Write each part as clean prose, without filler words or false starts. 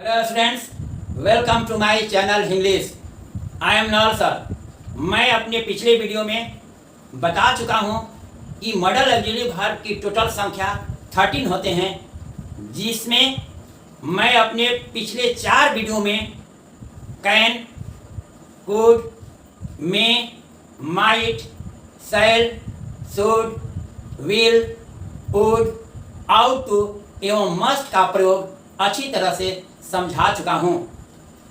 Hello students, welcome to my channel English. I am नॉल sir. मैं अपने पिछले वीडियो में बता चुका हूँ कि मॉडल ऑक्सिलरी वर्ब की टोटल संख्या 13 होते हैं, जिसमें मैं अपने पिछले 4 वीडियो में can, could, may, might, shall, should, will, would, ought to एवं मस्ट का प्रयोग अच्छी तरह से समझा चुका हूं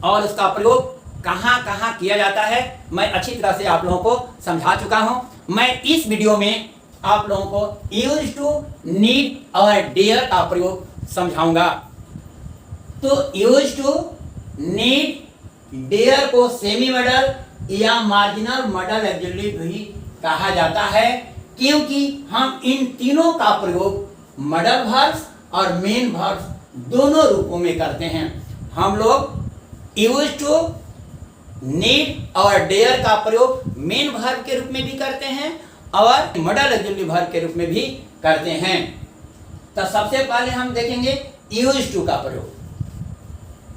और उसका प्रयोग कहां कहां किया जाता है मैं अच्छी तरह से आप लोगों को समझा चुका हूं। मैं इस वीडियो में आप लोगों को यूज टू, नीड और डेयर का प्रयोग समझाऊंगा। तो यूज टू, नीड, डेयर को सेमी मॉडल या मार्जिनल मॉडल ऑक्सिलरी भी कहा जाता है, क्योंकि हम इन तीनों का प्रयोग मॉडल वर्ब्स और मेन वर्ब्स दोनों रूपों में करते हैं। हम लोग यूज टू, नीड और डेयर का प्रयोग मेन वर्ब के रूप में भी करते हैं और मॉडल ऑक्सिलरी वर्ब के रूप में भी करते हैं। तो सबसे पहले हम देखेंगे यूज टू का प्रयोग।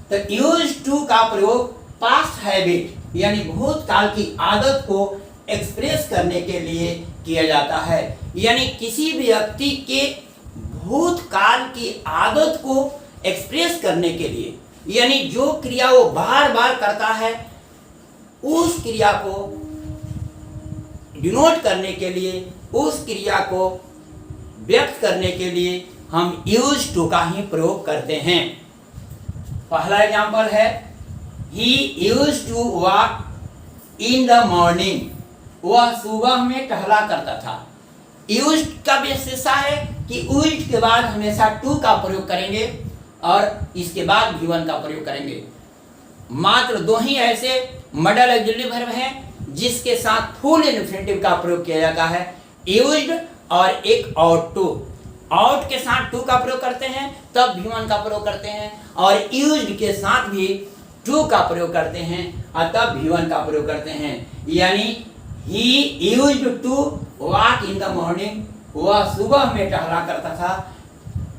तो यूज टू का प्रयोग पास्ट हैबिट यानी भूतकाल की आदत को एक्सप्रेस करने के लिए किया जाता है, यानी किसी भी व्यक्ति के भूतकाल की आदत को एक्सप्रेस करने के लिए, यानी जो क्रिया वो बार बार करता है उस क्रिया को डिनोट करने के लिए, उस क्रिया को व्यक्त करने के लिए हम यूज टू का ही प्रयोग करते हैं। पहला एग्जांपल है he used to walk in the morning. वह सुबह में टहला करता था। यूज का विशेषता है कि यूज के बाद हमेशा टू का प्रयोग करेंगे और इसके बाद भी1 का प्रयोग करेंगे। मात्र दो ही ऐसे मॉडल ऑक्सिलरी वर्ब हैं जिसके साथ फुल इन्फिनेटिव का प्रयोग किया जाता है, यूज्ड और एक आउट टू। आउट के साथ टू का प्रयोग करते हैं तब भी1 का प्रयोग करते हैं, और यूज्ड के साथ भी टू का प्रयोग करते हैं और तब भी1 का प्रयोग करते हैं। यानी he used to walk in the morning, वह सुबह में टहला करता था।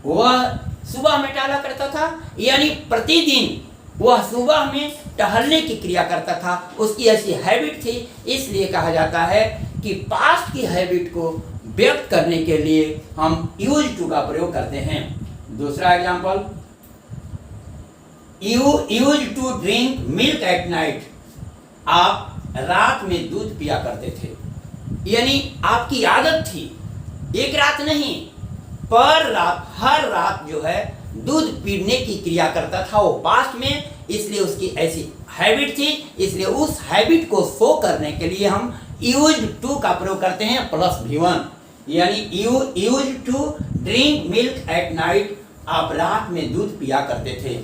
वह सुबह में टहला करता था यानी प्रतिदिन वह सुबह में टहलने की क्रिया करता था, उसकी ऐसी हैबिट थी। इसलिए कहा जाता है कि पास्ट की हैबिट को व्यक्त करने के लिए हम यूज टू का प्रयोग करते हैं। दूसरा example, you use to drink milk at night. आप रात में दूध पिया करते थे, यानी आपकी आदत थी, एक रात नहीं पर रात, हर रात जो है दूध पीने की क्रिया करता था वो पास्ट में, इसलिए उसकी ऐसी हैबिट थी। इसलिए उस हैबिट को शो करने के लिए हम यूज टू का प्रयोग करते हैं प्लस भी1, यानी you use to drink milk at night. आप रात में दूध पिया करते थे।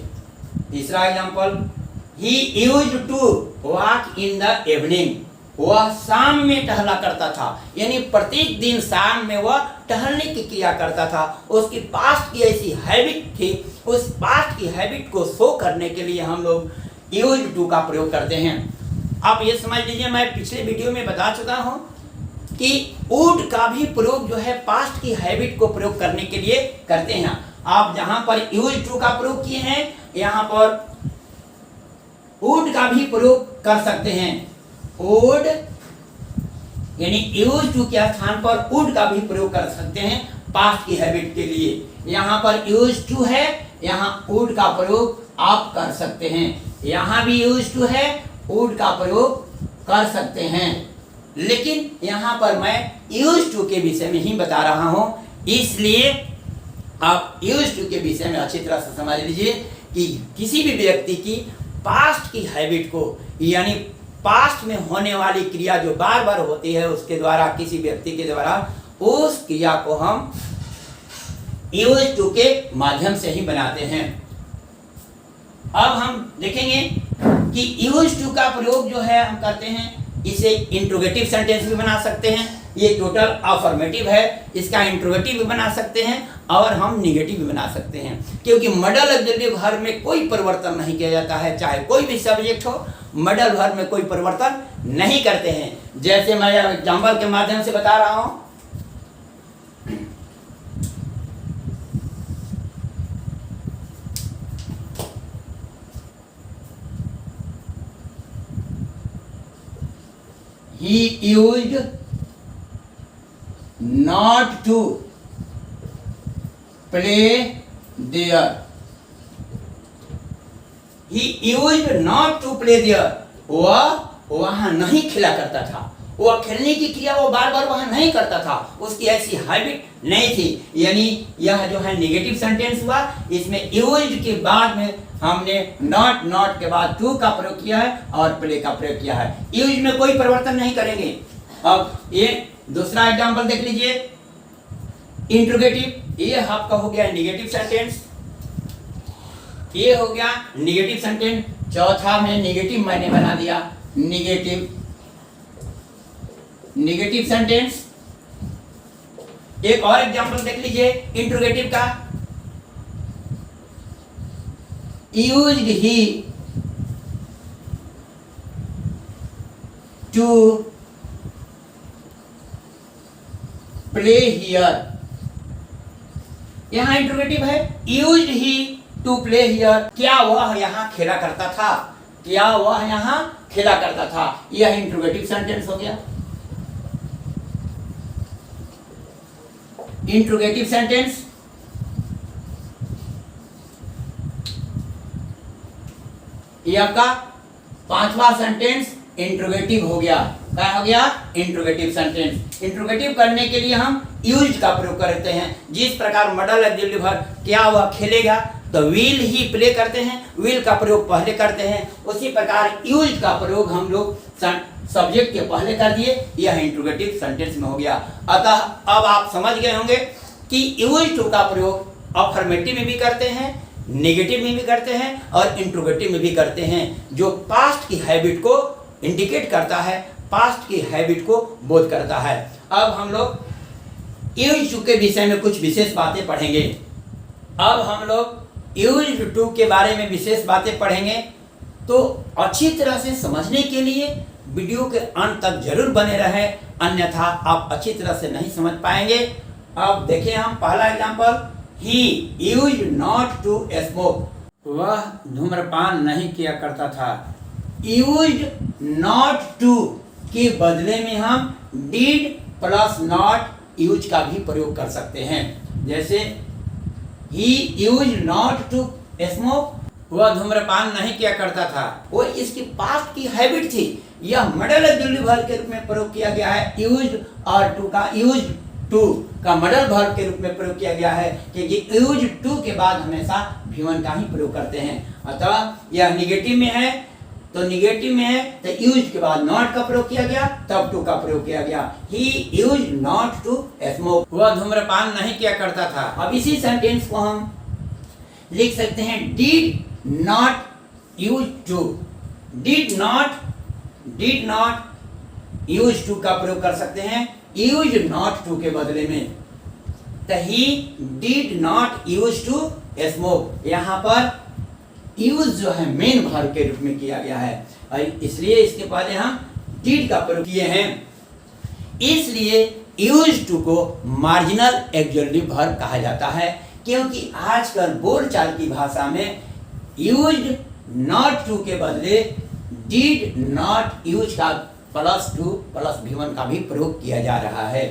तीसरा example, he used to walk in the evening। वह शाम में टहला करता था, यानी प्रत्येक दिन शाम में वह टहलने की क्रिया करता था। उसकी पास्ट की ऐसी हैबिट थी, उस पास्ट की हैबिट को शो करने के लिए हम लोग यूज टू का प्रयोग करते हैं। आप ये समझ लीजिए, मैं पिछले वीडियो में बता चुका हूँ कि वुड का भी प्रयोग जो है पास्ट की हैबिट को प्रयोग करने के लिए करते हैं। आप जहाँ पर यूज टू का प्रयोग किए हैं यहाँ पर वुड का भी प्रयोग कर सकते हैं। वुड यानी यूज टू के स्थान पर वुड का भी प्रयोग कर सकते हैं पास्ट की हैबिट के लिए। यहाँ पर यूज टू है, यहाँ वुड का प्रयोग आप कर सकते हैं। यहाँ भी यूज टू है, वुड का प्रयोग कर सकते हैं, लेकिन यहाँ पर मैं यूज टू के विषय में ही बता रहा हूँ, इसलिए आप यूज टू के विषय में अच्छी तरह से समझ लीजिए कि किसी भी व्यक्ति की पास्ट की हैबिट को, यानी पास्ट में होने वाली क्रिया जो बार बार होती है उसके द्वारा, किसी व्यक्ति के द्वारा, उस क्रिया को हम यूज टू के माध्यम से ही बनाते हैं। अब हम देखेंगे कि यूज टू का प्रयोग जो है हम करते हैं, इसे इंट्रोगेटिव सेंटेंस भी बना सकते हैं। ये टोटल अफर्मेटिव है, इसका इंट्रोगेटिव भी बना सकते हैं और हम निगेटिव भी बना सकते हैं, क्योंकि मॉडल ऑक्सिलरी वर्ब में कोई परिवर्तन नहीं किया जाता है। चाहे कोई भी सब्जेक्ट हो, मॉडल वर्ब में कोई परिवर्तन नहीं करते हैं। जैसे मैं एग्जांपल के माध्यम से बता रहा हूं, he used not to play there. He used not to play there. वह वहां नहीं खेला करता था, वह खेलने की क्रिया वो बार बार वहां नहीं करता था, उसकी ऐसी हैबिट नहीं थी। यानी यह जो है नेगेटिव सेंटेंस हुआ, इसमें यूज्ड के बाद में हमने नॉट के बाद टू का प्रयोग किया है और प्ले का प्रयोग किया है। यूज में कोई परिवर्तन नहीं करेंगे। अब ये दूसरा एग्जांपल देख लीजिए, इंट्रोगेटिव। ये आपका हो गया नेगेटिव सेंटेंस, ये हो गया नेगेटिव सेंटेंस। चौथा में नेगेटिव मैंने बना दिया, नेगेटिव सेंटेंस। एक और एग्जांपल देख लीजिए इंट्रोगेटिव का। Used he to play here. यहां इंट्रोगेटिव है, used he to play here. क्या वह यहां खेला करता था? क्या वह यहां खेला करता था? यह इंट्रोगेटिव सेंटेंस हो गया। Interrogative sentence. यह का पांचवा सेंटेंस इंट्रोगेटिव हो गया। क्या हो गया? Interrogative sentence. इंट्रोगेटिव करने के लिए हम यूज का प्रयोग करते हैं। जिस प्रकार मॉडल ऑक्सिलरी वर्ब क्या वह खेलेगा तो विल ही प्ले करते हैं, विल का प्रयोग पहले करते हैं, उसी प्रकार यूज का प्रयोग हम लोग सब्जेक्ट के पहले कर दिए, यह इंट्रोगेटिव सेंटेंस में हो गया। अतः अब आप समझ गए होंगे कि यूज टू का प्रयोग अफर्मेटिव में भी करते हैं, नेगेटिव में भी करते हैं और इंट्रोगेटिव में भी करते हैं, जो पास्ट की हैबिट को इंडिकेट करता है, पास्ट की हैबिट को बोध करता है। अब हम लोग यूज टू के विषय में कुछ विशेष बातें पढ़ेंगे। अब हम लोग यूज टू के बारे में विशेष बातें पढ़ेंगे, तो अच्छी तरह से समझने के लिए वीडियो के अंत तक जरूर बने रहें, अन्यथा आप अच्छी तरह से नहीं समझ पाएंगे। अब देखें हम पहला example, he used not to smoke. वह धूम्रपान नहीं किया करता था। यूज्ड नॉट टू के बदले में हम डिड प्लस नॉट यूज का भी प्रयोग कर सकते हैं। जैसे he used not to smoke, वह धूम्रपान नहीं किया करता था, वो इसकी पास्ट की हैबिट थी। यह मॉडल ऑक्सिलरी वर्ब के रूप में प्रयोग किया गया है। यूज्ड और टू का यूज्ड टू का मॉडल वर्ब के रूप में प्रयोग किया गया है, क्योंकि यूज्ड टू के बाद हमेशा V1 का ही प्रयोग करते हैं। अतः यह निगेटिव में है, तो निगेटिव में है तो यूज के बाद नॉट का प्रयोग किया गया, तब टू का प्रयोग किया गया। He used not to smoke, वह धूम्रपान नहीं किया करता था। अब इसी सेंटेंस को हम लिख सकते हैं, did not use to. Did not use to का प्रयोग कर सकते हैं यूज नॉट टू के बदले में। तो he did not use to smoke, यहाँ पर यूज जो है मेन वर्ब के रूप में किया गया है, और इसलिए इसके पहले हम डिड का प्रयोग किए हैं। इसलिए यूज टू को मार्जिनल ऑक्सिलरी वर्ब कहा जाता है, क्योंकि आजकल बोलचाल की भाषा में यूज्ड नॉट टू के बदले डिड नॉट यूज का प्लस टू प्लस V1 का भी प्रयोग किया जा रहा है।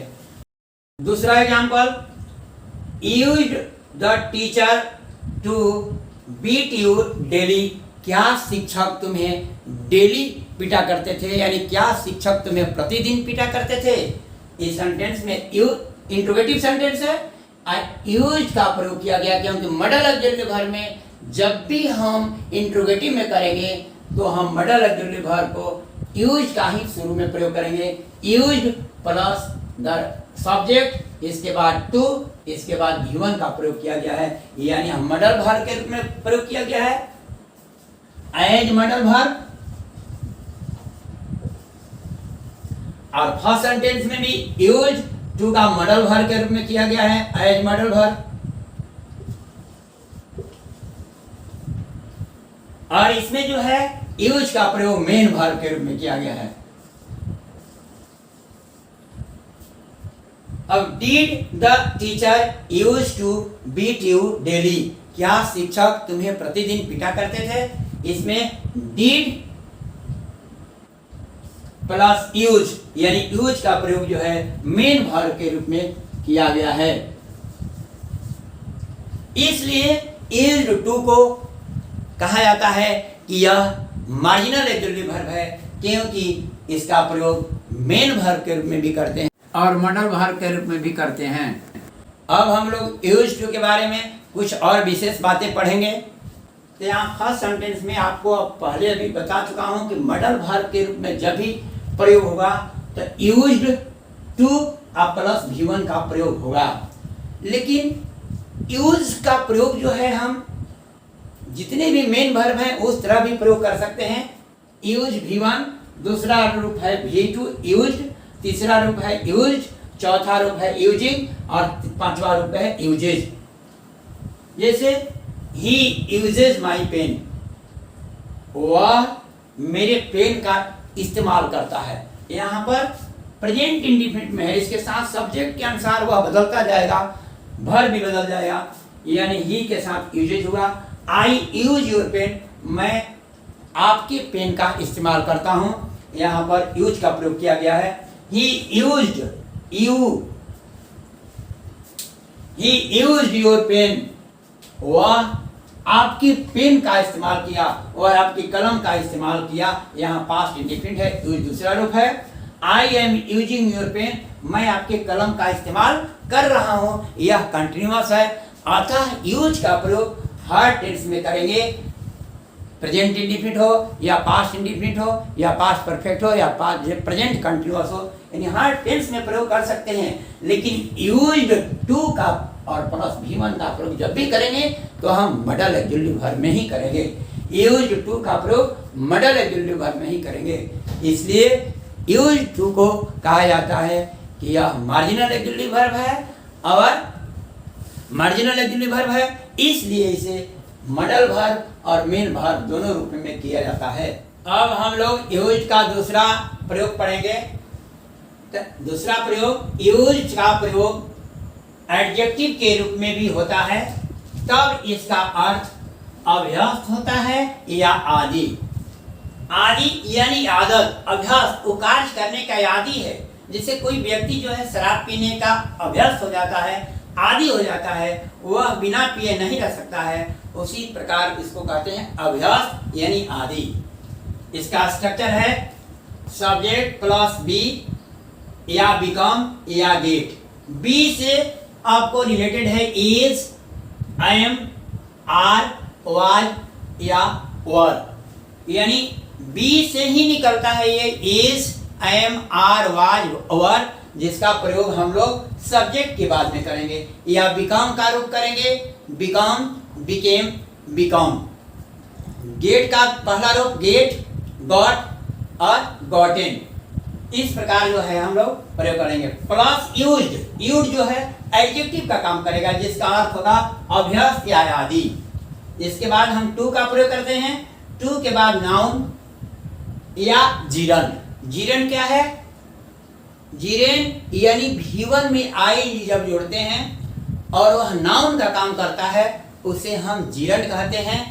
दूसरा example, used the teacher to beat you daily. क्या शिक्षक तुम्हें डेली पीटा करते थे, यानी क्या शिक्षक तुम्हें प्रतिदिन पीटा करते थे। इस सेंटेंस में इंट्रोगेटिव सेंटेंस है, यूज का प्रयोग किया गया, क्योंकि मॉडल ऑक्सिलरी वर्ब में जब भी हम इंट्रोगेटिव में करेंगे तो हम मॉडल ऑक्सिलरी वर्ब को यूज का ही शुरू में प्रयोग करेंगे। यूज प्लस द सब्जेक्ट, इसके बाद टू, इसके बाद V1 का प्रयोग किया गया है, यानी हम मॉडल वर्ब के रूप में प्रयोग किया गया है एज मॉडल वर्ब। और फर्स्ट सेंटेंस में भी यूज टू का मॉडल वर्ब के रूप में किया गया है एज मॉडल वर्ब। और इसमें जो है यूज का प्रयोग मेन वर्ब के रूप में किया गया है। अब did the teacher use to beat you daily. क्या शिक्षक तुम्हें प्रतिदिन पीटा करते थे। इसमें डिड प्लस यूज, यानी यूज का प्रयोग जो है मेन वर्ब के रूप में किया गया है। इसलिए यूज्ड टू को कहा जाता है कि यह मार्जिनल ऑक्सिलरी वर्ब है, क्योंकि इसका प्रयोग मेन वर्ब के रूप में भी करते हैं और मॉडल वर्ब के रूप में भी करते हैं। अब हम लोग यूज्ड टू के बारे में कुछ और विशेष बातें पढ़ेंगे। तो यहाँ फर्स्ट सेंटेंस में आपको पहले अभी बता चुका हूँ कि मॉडल वर्ब के रूप में जब भी प्रयोग होगा तो यूज्ड टू प्लस V1 का प्रयोग होगा। लेकिन यूज का प्रयोग जो है हम जितने भी मेन वर्ब हैं उस तरह भी प्रयोग कर सकते हैं। यूज V1, दूसरा रूप है V2 यूज्ड, तीसरा रूप है यूज्ड, चौथा रूप है यूजिंग और पांचवा रूप है यूजेज। जैसे ही यूजेज माई पेन, वह मेरे पेन का इस्तेमाल करता है। यहाँ पर प्रेजेंट इंडिफिनिट में है, इसके साथ सब्जेक्ट के अनुसार वह बदलता जाएगा, वर्ब भी बदल जाएगा, यानी ही के साथ यूजेज हुआ। आई यूज योर पेन, मैं आपके पेन का इस्तेमाल करता हूं। यहाँ पर यूज का प्रयोग किया गया है। ही यूज्ड योर पेन, वह आपकी पेन का इस्तेमाल किया, वह आपकी कलम का इस्तेमाल किया। यहाँ पास्ट इंडिफिनिट है, यूज दूसरा रूप है। I am using your pen, मैं आपके कलम का इस्तेमाल कर रहा हूं, यह कंटिन्यूअस है। अतः यूज का प्रयोग हर टेंस में करेंगे, प्रेजेंट इंडिफिनिट हो या पास्ट इंडिफिनिट हो या पास्ट परफेक्ट हो या पास्ट प्रेजेंट कंटिन्यूअस हो, यानी हर टेंस में प्रयोग कर सकते हैं। लेकिन यूज्ड टू का और प्लस V1 का प्रयोग जब भी करेंगे तो हम मॉडल ऑक्सिलरी वर्ब में ही करेंगे। यूज्ड टू का प्रयोग मॉडल ऑक्सिलरी वर्ब में ही करेंगे। इसलिए यूज्ड टू को कहा जाता है कि यह मार्जिनल ऑक्सिलरी वर्ब है और मार्जिनल ऑक्सिलरी वर्ब है, इसलिए इसे मॉडल वर्ब और मेन वर्ब दोनों रूप में किया जाता है। अब हम लोग यूज्ड का दूसरा प्रयोग पढ़ेंगे। दूसरा प्रयोग, यूज्ड का प्रयोग एडजेक्टिव के रूप में भी होता है, तब इसका अर्थ अभ्यस्त होता है या आदि। आदि यानी आदत, अभ्यास वो कार्य करने का आदि है। जैसे कोई व्यक्ति जो है शराब पीने का अभ्यस्त हो जाता है, आदि हो जाता है, वह बिना पिए नहीं रह सकता है, उसी प्रकार इसको कहते हैं अभ्यास यानी आदि। इसका स्ट्रक्चर है सब्जेक्ट प्लस बी या बिकम या गेट। बी से आपको रिलेटेड है इज, एम, आर, वाज या वर, यानी बी से ही निकलता है ये इज, एम, आर, वाज, वर, जिसका प्रयोग हम लोग सब्जेक्ट के बाद में करेंगे या बिकम का रूप करेंगे, बिकम, बिकेम, बिकम। गेट का पहला रूप गेट, गॉट और गॉटेन, इस प्रकार जो है हम लोग प्रयोग करेंगे। प्लस यूज्ड, यूज जो है एडजेक्टिव का काम करेगा, जिसका अर्थ होगा अभ्यस्त या आदि। इसके बाद हम टू का प्रयोग करते हैं। टू के बाद नाउन या जीरन। जीरन क्या है? जीरेन यानी V1 में आई जब जोड़ते हैं और वह नाउन का काम करता है, उसे हम जीरन कहते हैं।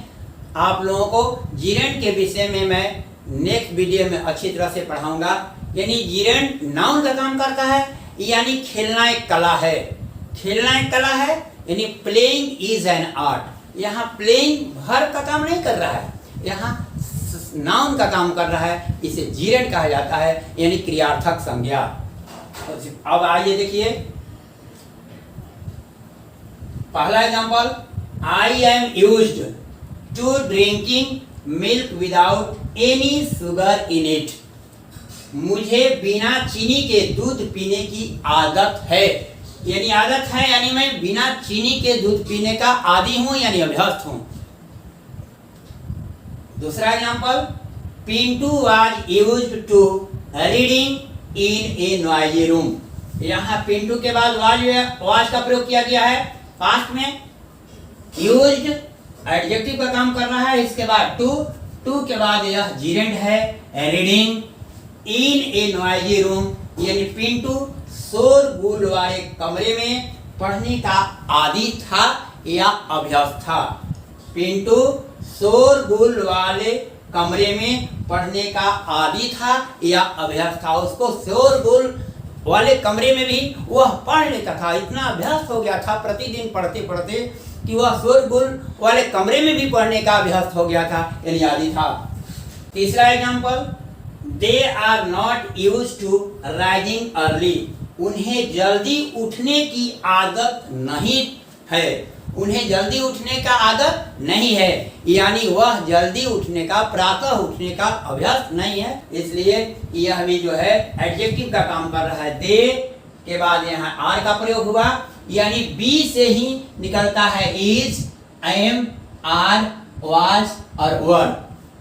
आप लोगों को जीरन के विषय में मैं नेक्स्ट वीडियो में अच्छी तरह से पढ़ाऊंगा। यानी जीरन नाउन का काम करता है, यानी खेलना एक कला है। खेलना एक कला है यानी प्लेइंग इज एन आर्ट। यहाँ प्लेइंग वर्ब का काम नहीं कर रहा है, यहाँ नाउन का काम कर रहा है, इसे जीरन कहा जाता है, यानी क्रियार्थक संज्ञा। अब आइए देखिए पहला example, I am used to drinking milk without any sugar in it. मुझे बिना चीनी के दूध पीने की आदत है। यानी आदत है यानी मैं बिना चीनी के दूध पीने का आदी हूं यानी अभ्यस्त हूं। दूसरा example, Pintu was used to reading in a noisy room. यहाँ पिंटू के बाद वाज का प्रयोग किया गया है पास्ट में। यूज्ड एडजेक्टिव का काम कर रहा है। इसके बाद टू के बाद यह जीरेंड है, reading in a noisy room, यानी पिंटू शोरगुल वाले कमरे में पढ़ने का आदी था या अभ्यस्त था। पिंटू शोरगुल वाले कमरे में पढ़ने का आदी था या अभ्यास था, उसको शोरगुल वाले कमरे में भी वह पढ़ लेता था। इतना अभ्यास हो गया था प्रतिदिन पढ़ते पढ़ते कि वह शोरगुल वाले कमरे में भी पढ़ने का अभ्यास हो गया था, यानी आदी था। तीसरा example, they are not use to rising early. उन्हें जल्दी उठने की आदत नहीं है, उन्हें जल्दी उठने का आदत नहीं है, यानी वह जल्दी उठने का, प्रातः उठने का अभ्यास नहीं है, इसलिए यह भी जो है एडजेक्टिव का काम कर रहा है। दे के बाद यहाँ आर का प्रयोग हुआ, यानी बी से ही निकलता है इज, एम, आर, वाज और वर,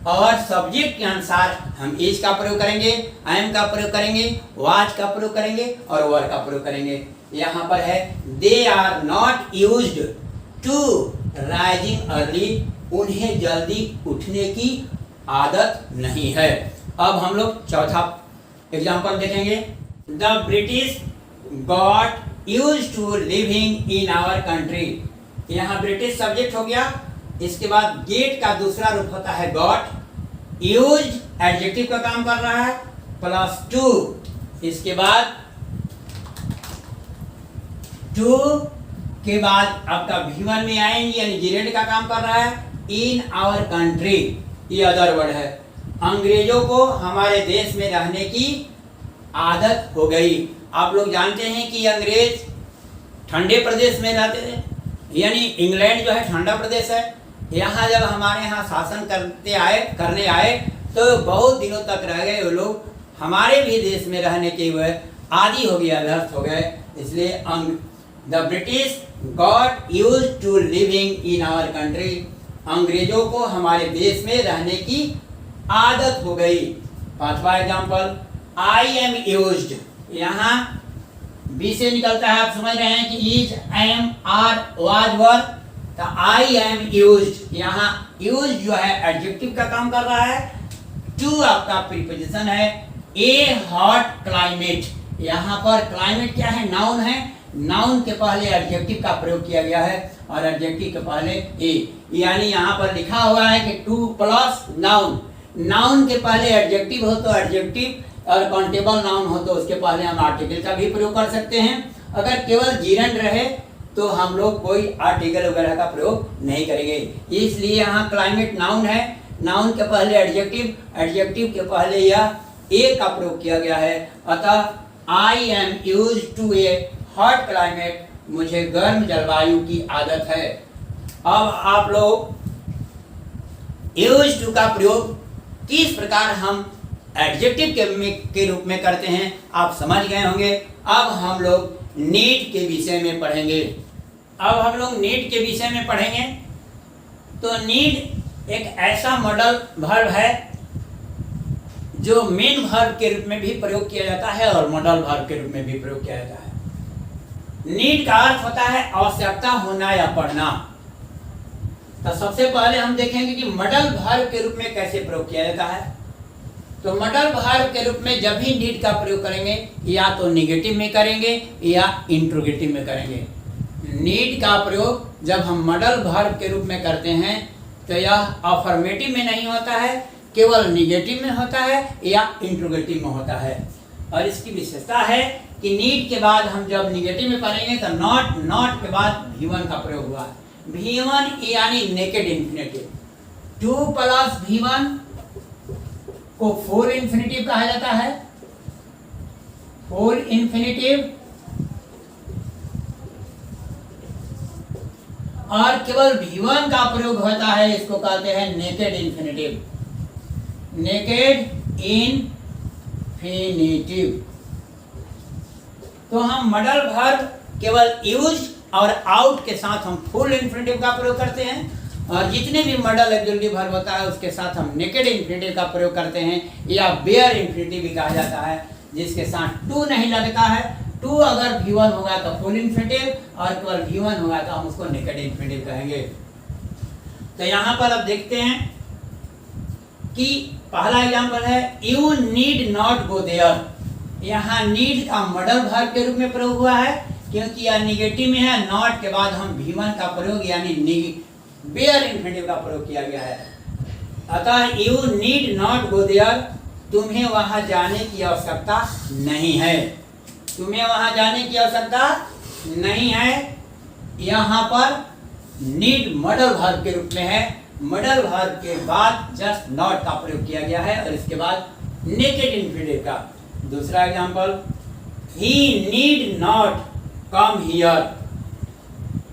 और सब्जेक्ट के अनुसार हम इज का प्रयोग करेंगे, एम का प्रयोग करेंगे, वाज का प्रयोग करेंगे और वर का प्रयोग करेंगे। यहाँ पर है they are not used to rising early, उन्हें जल्दी उठने की आदत नहीं है। अब हम लोग चौथा एग्जाम्पल देखेंगे। The British got used to living in our country. यहाँ ब्रिटिश सब्जेक्ट हो गया, इसके बाद गेट का दूसरा रूप होता है गॉट, यूज्ड एडजेक्टिव का काम कर रहा है, प्लस टू, इसके बाद टू के बाद आपका V1 में आएंगे, यानी जीरेड का काम कर रहा है, इन आवर कंट्री, ये अदर वर्ड है। अंग्रेजों को हमारे देश में रहने की आदत हो गई। आप लोग जानते हैं कि अंग्रेज ठंडे प्रदेश में रहते थे, यानी इंग्लैंड जो है ठंडा प्रदेश है। यहाँ जब हमारे यहाँ शासन करने आए तो बहुत दिनों तक रह गए वो लोग, हमारे भी देश में रहने के वह आदी हो गया, अभ्यस्त हो गए। इसलिए the British got use to living in our country, अंग्रेजों को हमारे देश में रहने की आदत हो गई। पांचवा एग्जाम्पल, आई एम यूज्ड, यहाँ बी से निकलता है, आप समझ रहे हैं कि इज, एम, आर, वाज, वर, तो आई एम यूज्ड, यहाँ यूज जो है एडजेक्टिव का काम कर रहा है, टू आपका प्रीपोजिशन है, ए हॉट क्लाइमेट, यहाँ पर क्लाइमेट क्या है, नाउन है, नाउन के पहले एडजेक्टिव का प्रयोग किया गया है और एडजेक्टिव के पहले ए, यानी यहाँ पर लिखा हुआ है कि टू प्लस नाउन, नाउन के पहले एडजेक्टिव हो तो एडजेक्टिव, और काउंटेबल नाउन हो तो उसके पहले हम आर्टिकल का भी प्रयोग कर सकते हैं। अगर केवल जीरेंड रहे तो हम लोग कोई आर्टिकल वगैरह का प्रयोग नहीं करेंगे। इसलिए यहाँ क्लाइमेट नाउन है, नाउन के पहले एडजेक्टिव, एडजेक्टिव के पहले यह ए का प्रयोग किया गया है। अतः I am use to a hot climate, मुझे गर्म जलवायु की आदत है। अब आप लोग यूज टू का प्रयोग किस प्रकार हम एडजेक्टिव के रूप में करते हैं आप समझ गए होंगे। अब हम लोग नीड के विषय में पढ़ेंगे। अब हम लोग नीड के विषय में पढ़ेंगे। तो नीड एक ऐसा मॉडल वर्ब है जो मेन वर्ब के रूप में भी प्रयोग किया जाता है और मॉडल वर्ब के रूप में भी प्रयोग किया जाता है। नीड का अर्थ होता है आवश्यकता होना या पढ़ना। तो सबसे पहले हम देखेंगे कि मॉडल वर्ब के रूप में कैसे प्रयोग किया जाता है। तो मॉडल वर्ब के रूप में जब भी नीड का प्रयोग करेंगे या तो निगेटिव में करेंगे या इंट्रोगेटिव में करेंगे। नीड का प्रयोग जब हम मॉडल वर्ब के रूप में करते हैं तो यह अफर्मेटिव में नहीं होता है, केवल निगेटिव में होता है या इंट्रोगेटिव में होता है। और इसकी विशेषता है कि नीड के बाद हम जब निगेटिव में पढ़ेंगे तो नॉट, नॉट के बाद V1 का प्रयोग हुआ है। V1 यानी नेकेड इंफिनिटिव, 2 प्लस V1 को फोर इंफिनिटिव कहा जाता है। फोर इंफिनिटिव और केवल V1 का प्रयोग होता है, इसको कहते हैं नेकेड इंफिनिटिव। Naked infinitive. तो हम मॉडल वर्ब केवल यूज और आउट के साथ हम फुल इंफिनिटिव का प्रयोग करते हैं, और जितने भी मॉडल ऑक्सिलरी वर्ब होता है उसके साथ हम नेकेड इंफिनिटिव का प्रयोग करते हैं या बेयर इंफिनिटिव भी कहा जाता है, जिसके साथ टू नहीं लगता है। टू अगर V1 होगा तो फुल इंफिनिटिव और केवल V1 होगा तो हम उसको नेकेड इंफिनिटिव कहेंगे। तो यहाँ पर अब देखते हैं कि पहला एग्जांपल है you need not go there. यहाँ नीड का मॉडल वर्ब के रूप में प्रयोग हुआ है क्योंकि यह निगेटिव में है। नॉट के बाद हम V1 का प्रयोग यानी बेयर इंफिनिटिव का प्रयोग किया गया है। अतः you need not go there, तुम्हें वहां जाने की आवश्यकता नहीं है, तुम्हें वहां जाने की आवश्यकता नहीं है। यहाँ पर नीड मॉडल वर्ब के रूप में है, मॉडल वर्ब के बाद जस्ट नॉट का प्रयोग किया गया है और इसके बाद नेकेड इंफिनिटिव का। दूसरा example, he need not come here,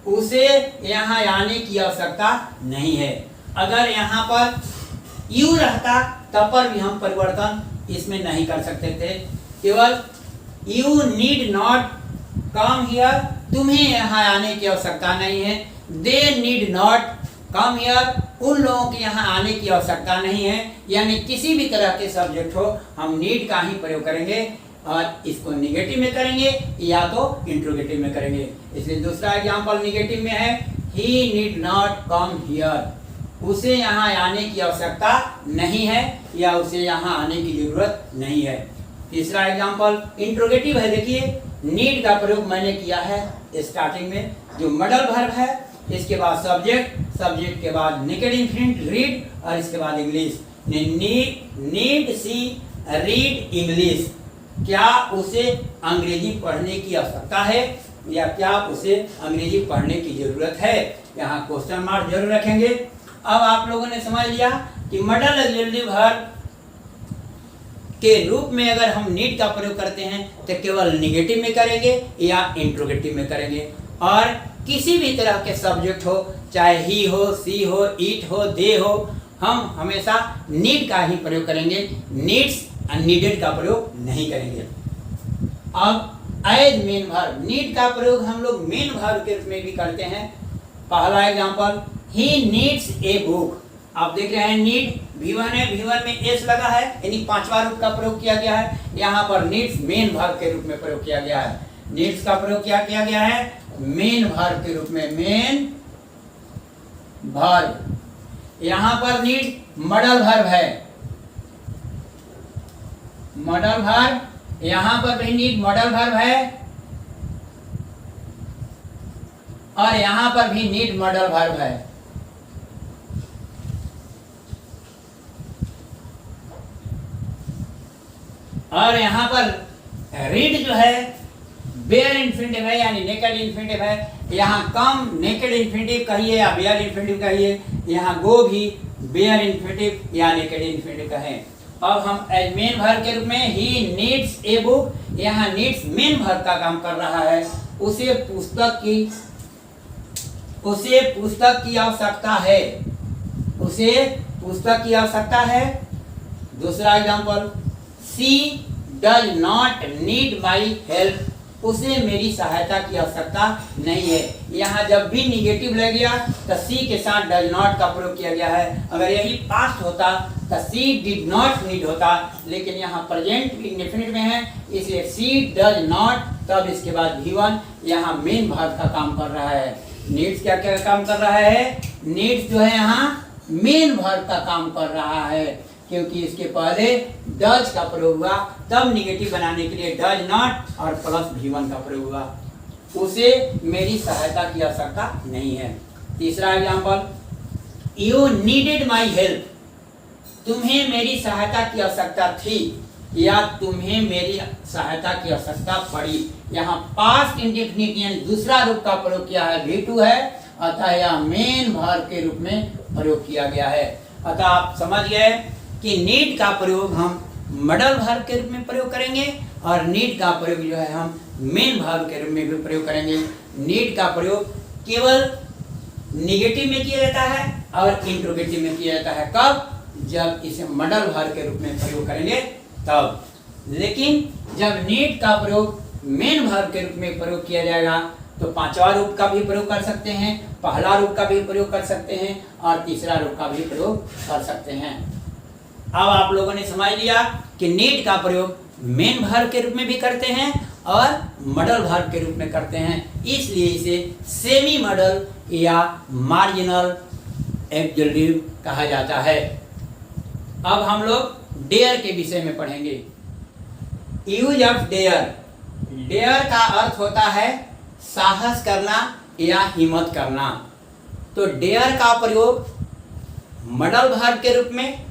उसे यहाँ आने की आवश्यकता नहीं है। अगर यहाँ पर यू रहता तब पर भी हम परिवर्तन इसमें नहीं कर सकते थे, केवल you need not come here, तुम्हें यहाँ आने की आवश्यकता नहीं है। They need not come here, उन लोगों के यहाँ आने की आवश्यकता नहीं है। यानी किसी भी तरह के सब्जेक्ट हो हम नीड का ही प्रयोग करेंगे और इसको निगेटिव में करेंगे या तो इंट्रोगेटिव में करेंगे। इसलिए दूसरा एग्जांपल निगेटिव में है, ही नीड नॉट कम हियर, उसे यहाँ आने की आवश्यकता नहीं है या उसे यहाँ आने की जरूरत नहीं है। तीसरा एग्जांपल इंट्रोगेटिव है। देखिए नीड का प्रयोग मैंने किया है स्टार्टिंग में, जो मॉडल वर्ब है, इसके बाद सब्जेक्ट, सब्जेक्ट के बाद नेकेड इंफिनिट रीड और इसके बाद इंग्लिश। नीड सी रीड इंग्लिश, क्या उसे अंग्रेजी पढ़ने की आवश्यकता है या क्या उसे अंग्रेजी पढ़ने की जरूरत है, यहाँ क्वेश्चन मार्क जरूर रखेंगे। अब आप लोगों ने समझ लिया कि मॉडल ऑक्सिलरी वर्ब के रूप में अगर हम नीड का प्रयोग करते हैं तो केवल निगेटिव में करेंगे या इंट्रोगेटिव में करेंगे, और किसी भी तरह के सब्जेक्ट हो, चाहे ही हो, सी हो, ईट हो, दे हो, हम हमेशा नीड का ही प्रयोग करेंगे, नीड्स अननीडेड का प्रयोग नहीं करेंगे। अब एज मेन वर्ब, नीड का प्रयोग हम लोग मेन वर्ब के रूप में भी करते हैं। पहला example, he needs a book, आप देख रहे हैं नीड V1 है, V1 में एस लगा है यानी पांचवा रूप का प्रयोग किया गया है। यहाँ पर नीड्स मेन वर्ब के रूप में प्रयोग किया गया है। नीड्स का प्रयोग क्या किया गया है, मेन वर्ब के रूप में, मेन वर्ब। यहाँ पर नीड मॉडल वर्ब है, मॉडल वर्ब, यहाँ पर भी नीड मॉडल वर्ब है और यहाँ पर भी नीड मॉडल वर्ब है। और यहाँ पर रीड जो है बेयर इन्फिनिटिव है यानी नेकेड इन्फिनिटिव है। यहाँ कम नेकेड इन्फिनिटिव कहिए या बेयर इन्फिनिटिव कहिए, यहाँ गो भी बेयर इन्फिनिटिव या नेकेड इन्फिनिटिव कहें। अब हम एज मेन वर्ब के रूप में ही नीड्स ए बुक, यहाँ नीड्स मेन वर्ब का काम कर रहा है, उसे पुस्तक की आवश्यकता है, उसे पुस्तक की आवश्यकता है। दूसरा example, she does not need my help, उसे मेरी सहायता की आवश्यकता नहीं है। यहाँ जब भी निगेटिव लग गया तो सी के साथ डज नॉट का प्रयोग किया गया है। अगर यही पास्ट होता तो सी डिड नॉट नीड होता, लेकिन यहाँ प्रेजेंट इंडेफिनिट में है इसलिए सी डज नॉट, तब इसके बाद V1 यहाँ मेन वर्ब का काम कर रहा है। नीड्स क्या क्या काम कर रहा है, नीड्स जो है यहाँ मेन वर्ब का काम कर रहा है, क्योंकि इसके पहले डज का प्रयोग हुआ, तब निगेटिव बनाने के लिए डज नॉट और प्लस V1 का प्रयोग हुआ। उसे मेरी सहायता की आवश्यकता नहीं है। तीसरा example, you needed my help, तुम्हें मेरी सहायता की आवश्यकता थी या तुम्हें मेरी सहायता की आवश्यकता पड़ी। यहाँ पास्ट इंडेफिनिट यानी दूसरा रूप का प्रयोग किया है, V2 है, अतः यह मेन वर्ब के रूप में प्रयोग किया गया है। अतः आप समझ गए कि नीड का प्रयोग हम मॉडल वर्ब के रूप में प्रयोग करेंगे और नीड का प्रयोग जो है हम मेन वर्ब के रूप में भी प्रयोग करेंगे। नीड का प्रयोग केवल निगेटिव में किया जाता है और इंट्रोगेटिव में किया जाता है। कब? जब इसे मॉडल वर्ब के रूप में प्रयोग करेंगे तब। लेकिन जब नीड का प्रयोग मेन वर्ब के रूप में प्रयोग किया जाएगा तो पांचवा रूप का भी प्रयोग कर सकते हैं, पहला रूप का भी प्रयोग कर सकते हैं और तीसरा रूप का भी प्रयोग कर सकते हैं। अब आप लोगों ने समझ लिया कि नीड का प्रयोग मेन वर्ब के रूप में भी करते हैं और मॉडल वर्ब के रूप में करते हैं, इसलिए इसे सेमी मॉडल या मार्जिनल एक्सक्लूसिव कहा जाता है। अब हम लोग डेयर के विषय में पढ़ेंगे। यूज ऑफ डेयर, डेयर का अर्थ होता है साहस करना या हिम्मत करना। तो डेयर का प्रयोग मॉडल वर्ब के रूप में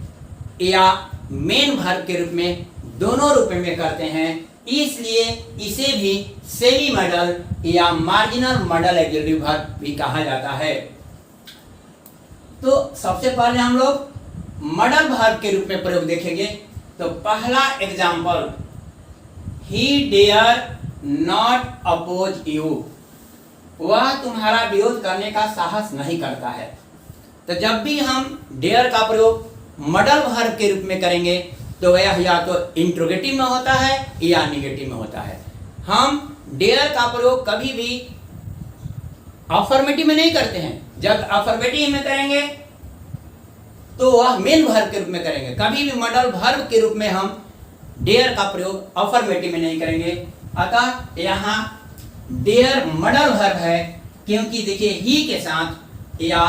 या मेन वर्ब के रूप में, दोनों रूप में करते हैं, इसलिए इसे भी सेमी मॉडल या मार्जिनल मॉडल ऑक्सिलरी वर्ब भी कहा जाता है। तो सबसे पहले हम लोग मॉडल वर्ब के रूप में प्रयोग देखेंगे। तो पहला example, he dare not oppose you, वह तुम्हारा विरोध करने का साहस नहीं करता है। तो जब भी हम डेयर का प्रयोग मॉडल वर्ब के रूप में करेंगे तो वह या तो इंट्रोगेटिव में होता है या निगेटिव में होता है। हम डेयर का प्रयोग कभी भी अफर्मेटिव में नहीं करते हैं। जब अफर्मेटिव में करेंगे तो वह मेन वर्ब के रूप में करेंगे। कभी भी मॉडल वर्ब के रूप में हम डेयर का प्रयोग अफर्मेटिव में नहीं करेंगे। अतः यहाँ डेयर मॉडल वर्ब है, क्योंकि देखिए ही के साथ या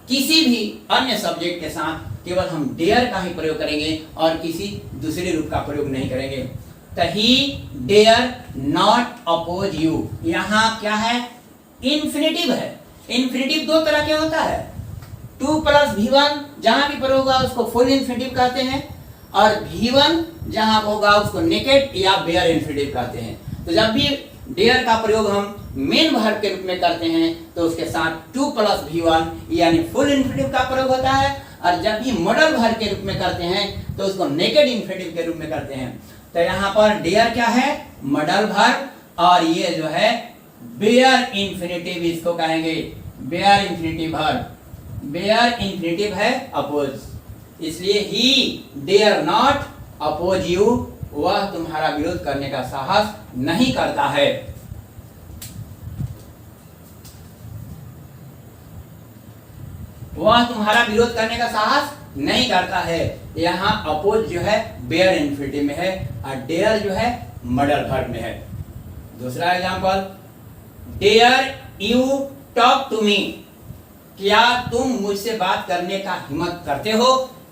किसी भी अन्य सब्जेक्ट के साथ केवल हम डेयर का ही प्रयोग करेंगे और किसी दूसरे रूप का प्रयोग नहीं करेंगे। तो he dare not oppose you, यहाँ क्या है? इन्फिनेटिव है। इन्फिनेटिव दो तरह के होता है, 2 + V1 जहां भी प्रयोग होगा उसको फुल इन्फिनेटिव कहते हैं, और V1 जहां होगा उसको नेकेड या बेयर इन्फिनेटिव कहते हैं। तो जब भी डेयर का प्रयोग हम मेन वर्ब के रूप में करते हैं तो उसके साथ 2 + V1 यानी फुल इन्फिनेटिव का प्रयोग होता है, और जब भी मॉडल वर्ब के रूप में करते हैं तो उसको नेकेड इन्फिनेटिव के रूप में करते हैं। तो यहाँ पर डेयर क्या है? मॉडल वर्ब, और ये जो है बेयर इन्फिनेटिव, इसको कहेंगे bare infinitive verb. Bare infinitive है अपोज, इसलिए he dare not oppose you, वह तुम्हारा विरोध करने का साहस नहीं करता है। वह तुम्हारा विरोध करने का साहस नहीं करता है। यहाँ अपोज जो है बेयर इन्फिनेटिव में है और डेयर जो है मॉडल वर्ब में है। दूसरा example, dare you talk to me, क्या तुम मुझसे बात करने का हिम्मत करते हो?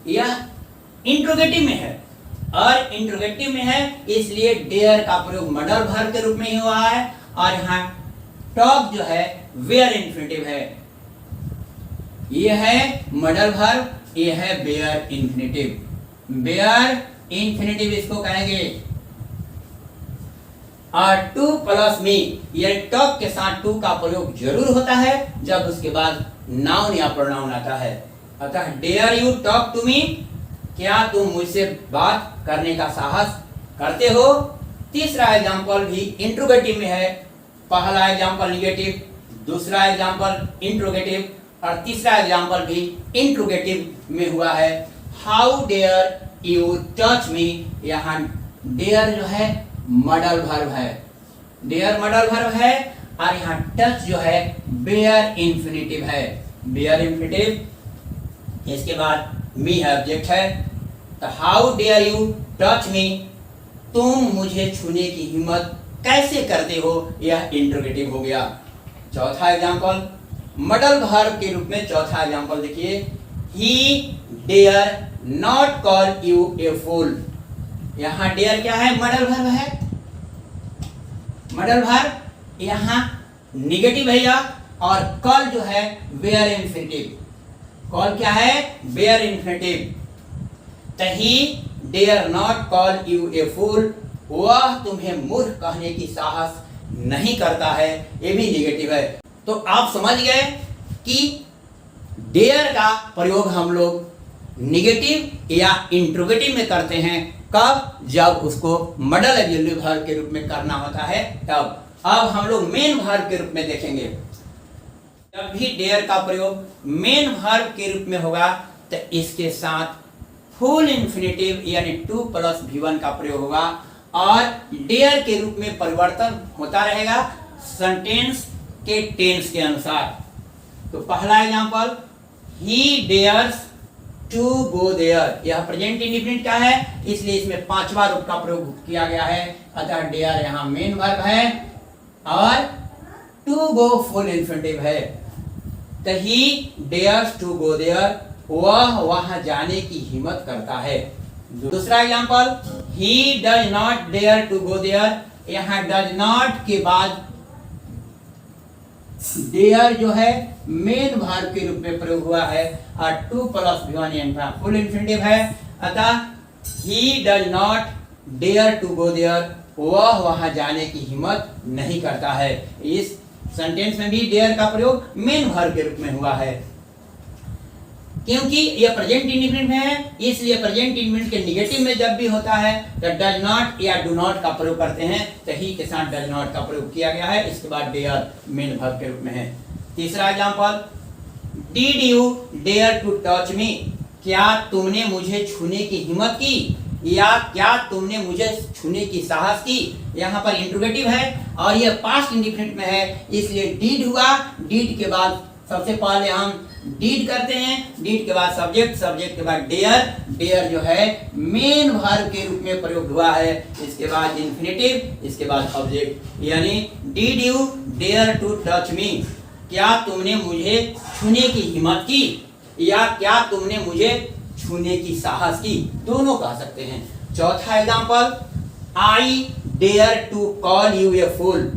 यह इंट्रोगेटिव में है, और इंट्रोगेटिव में है इसलिए डेयर का प्रयोग मॉडल वर्ब के रूप में ही हुआ है, और यहाँ टॉक जो है वेयर इन्फिनेटिव है। ये है मॉडल वर्ब, ये है बेयर इन्फिनेटिव। बेयर इन्फिनेटिव इसको कहेंगे, और 2 + मी, ये टॉक के साथ 2 का प्रयोग जरूर होता है जब उसके बाद नाउन या प्रोनाउन आता है। अतः dare you talk to me, क्या तुम मुझसे बात करने का साहस करते हो? तीसरा एग्जांपल भी इंट्रोगेटिव में है। पहला एग्जांपल निगेटिव, दूसरा एग्जांपल इंट्रोगेटिव, और तीसरा एग्जांपल भी इंट्रोगेटिव में हुआ है। How dare you touch me, यहाँ डेयर जो है मॉडल वर्ब है, डेयर मॉडल वर्ब है, और यहाँ टच जो है बेयर इन्फिनेटिव है। बेयर इन्फिनेटिव, इसके बाद मी है ऑब्जेक्ट है। तो how dare you touch me, तुम मुझे छूने की हिम्मत कैसे करते हो, यह इंट्रोगेटिव हो गया। चौथा एग्जांपल मॉडल वर्ब के रूप में, चौथा एग्जांपल देखिए, he dare not call you a fool, यहाँ डेयर क्या है? मॉडल वर्ब है। मॉडल वर्ब यहाँ निगेटिव है या, और कॉल जो है वेयर इन्फिनेटिव। कॉल क्या है? Bare infinitive. तो he dare not call you a fool, वह तुम्हें मूर्ख कहने की साहस नहीं करता है, ये भी निगेटिव है। तो आप समझ गए कि डेयर का प्रयोग हम लोग निगेटिव या इंट्रोगेटिव में करते हैं। कब? जब उसको मॉडल ऑक्सिलरी वर्ब के रूप में करना होता है तब। अब हम लोग मेन वर्ब के रूप में देखेंगे। जब भी डेयर का प्रयोग मेन वर्ब के रूप में होगा तो इसके साथ फुल इन्फिनेटिव यानी 2 + V1 का प्रयोग होगा, और डेयर के रूप में परिवर्तन होता रहेगा सेंटेंस के टेंस के अनुसार। तो पहला example, he dares to go there, यह प्रेजेंट इंडेफिनिट का है, इसलिए इसमें 5वां रूप का प्रयोग किया गया है। अतः डेयर यहाँ मेन वर्ब है, और टू गो फुल इन्फिनेटिव है। तो he dares to go there, वह वहां जाने की हिम्मत करता है। दूसरा example, he does not dare to go there, यहाँ डज नॉट के बाद डेयर जो है मेन वर्ब के रूप में प्रयोग हुआ है और टू प्लस V1 यानी फुल इन्फिनेटिव है। अतः he does not dare to go there, वह वहां जाने की हिम्मत नहीं करता है। इस सेंटेंस में भी डेयर का प्रयोग मेन वर्ब के रूप में हुआ है। क्योंकि यह प्रेजेंट इंडेफिनिट में है, इसलिए प्रेजेंट इंडेफिनिट के निगेटिव में जब भी होता है तो डज नॉट या डू नॉट का प्रयोग करते हैं, तो ही के साथ डज नॉट का प्रयोग किया गया है। इसके बाद डेयर मेन वर्ब के रूप में है। तीसरा example, did you dare to touch me, क्या तुमने मुझे छूने की हिम्मत की या क्या तुमने मुझे छूने की साहस की। यहाँ पर इंट्रोगेटिव है और यह पास्ट इंडेफिनिट में है, इसलिए डिड हुआ। डिड के बाद सबसे पहले हम डीड करते हैं, डीड के बाद सब्जेक्ट, सब्जेक्ट के बाद डेयर, डेयर जो है मेन वर्ब के रूप में प्रयोग हुआ है। इसके बाद इन्फिनेटिव, इसके बाद ऑब्जेक्ट, यानी did you dare to touch me, क्या तुमने मुझे छूने की हिम्मत की या क्या तुमने मुझे छूने की साहस की, दोनों कह सकते हैं। चौथा example, I dare to call you a fool,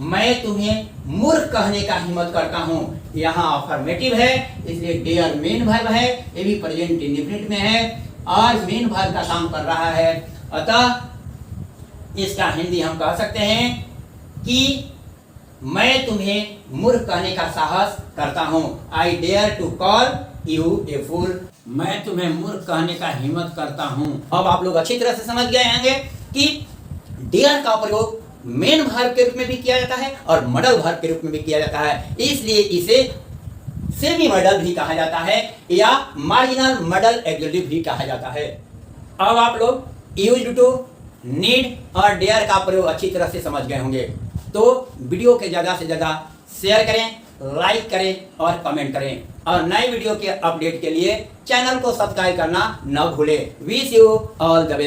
मैं तुम्हें मूर्ख कहने का हिम्मत करता हूं। यहाँ अफर्मेटिव है, इसलिए डेयर मेन वर्ब है, ये भी प्रेजेंट इंडेफिनिट में है और मेन वर्ब का काम कर रहा है। अतः इसका हिंदी हम कह सकते हैं कि मैं तुम्हें मूर्ख कहने का साहस करता हूं। I dare to call you a fool, मैं तुम्हें मूर्ख कहने का हिम्मत करता हूं। अब आप लोग अच्छी तरह से समझ गए होंगे कि डेयर का प्रयोग मेन वर्ब के रूप में भी किया जाता है और मॉडल वर्ब के रूप में भी किया जाता है, इसलिए इसे सेमी मॉडल भी कहा जाता है या मार्जिनल मॉडल एग्जेक्टिव भी कहा जाता है। अब आप लोग यूज्ड टू, नीड और डेयर का प्रयोग अच्छी तरह से समझ गए होंगे। तो वीडियो के ज़्यादा से ज़्यादा शेयर करें, लाइक करें और कमेंट करें और नए वीडियो के अपडेट के लिए चैनल को सब्सक्राइब करना न भूलें। Wish you all the best.